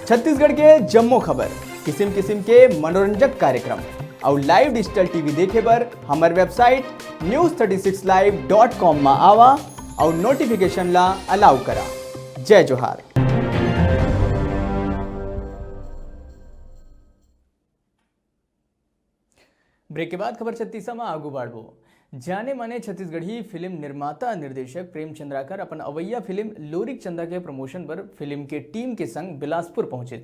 छत्तीसगढ़ के जम्मो खबर, किस्म किस्म के मनोरंजक कार्यक्रम और लाइव डिजिटल टीवी देखे बर हमार वेबसाइट news36live.com में आवा और नोटिफिकेशन ला अलाउ करा। जय जोहार। ब्रेक के बाद खबर छत्तीसा में आगू बढ़बो। जाने माने छत्तीसगढ़ी फिल्म निर्माता निर्देशक प्रेम चंद्राकर अपन अवैया फिल्म लोरिक चंदा के प्रमोशन पर फिल्म के टीम के संग बिलासपुर पहुंचे,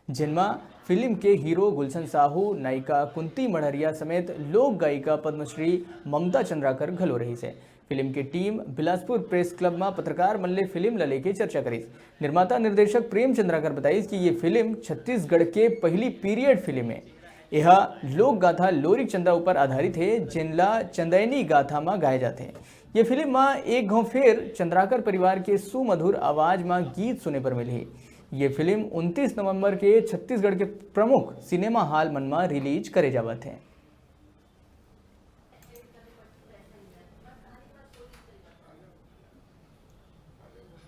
जिनमें फिल्म के हीरो गुलशन साहू, नायिका कुंती मढ़रिया समेत लोक गायिका पद्मश्री ममता चंद्राकर घलो रही से। फिल्म की टीम बिलासपुर प्रेस क्लब में पत्रकार मल्ले फिल्म ला लेके चर्चा करी। निर्माता निर्देशक प्रेम चंद्राकर बताई कि ये फिल्म छत्तीसगढ़ के पहली पीरियड फिल्म है। यह लोक गाथा लोरिक चंदा ऊपर आधारित है, जिनला चंदैनी गाथा में गाए जाते हैं। ये फिल्म में एक घाव फिर चंद्राकर परिवार के सुमधुर आवाज में गीत सुने पर मिले। ये फिल्म 29 नवंबर के छत्तीसगढ़ के प्रमुख सिनेमा हॉल मन में रिलीज करे जावत है।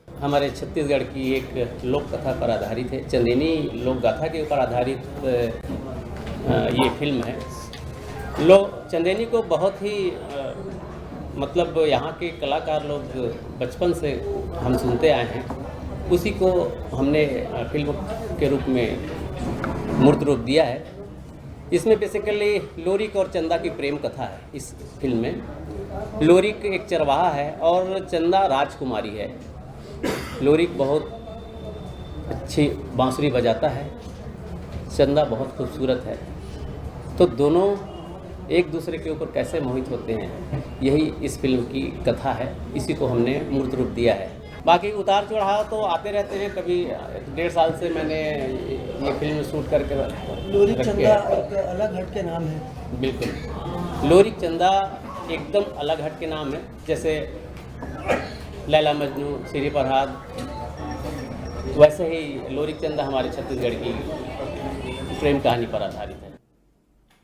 हमारे छत्तीसगढ़ की एक लोक कथा पर आधारित है, चंदेनी लोक गाथा के ऊपर आधारित ये फिल्म है। चंदेनी को बहुत ही मतलब यहाँ के कलाकार लोग बचपन से हम सुनते आए हैं, उसी को हमने फिल्म के रूप में मूर्त रूप दिया है। इसमें बेसिकली लोरिक और चंदा की प्रेम कथा है। इस फिल्म में लोरिक एक चरवाहा है और चंदा राजकुमारी है। लोरिक बहुत अच्छी बांसुरी बजाता है, चंदा बहुत खूबसूरत है, तो दोनों एक दूसरे के ऊपर कैसे मोहित होते हैं, यही इस फिल्म की कथा है। इसी को हमने मूर्त रूप दिया है। बाकी उतार चढ़ाव तो आते रहते हैं। कभी 1.5 साल से मैंने ये फिल्म शूट करके लोरिक चंदा एक अलग हट के नाम है। बिल्कुल, लोरिक चंदा एकदम अलग हट के नाम है। जैसे लैला मजनू, श्री प्रसाद, वैसे ही लोरिक चंदा हमारे छत्तीसगढ़ की प्रेम कहानी पर आधारित है।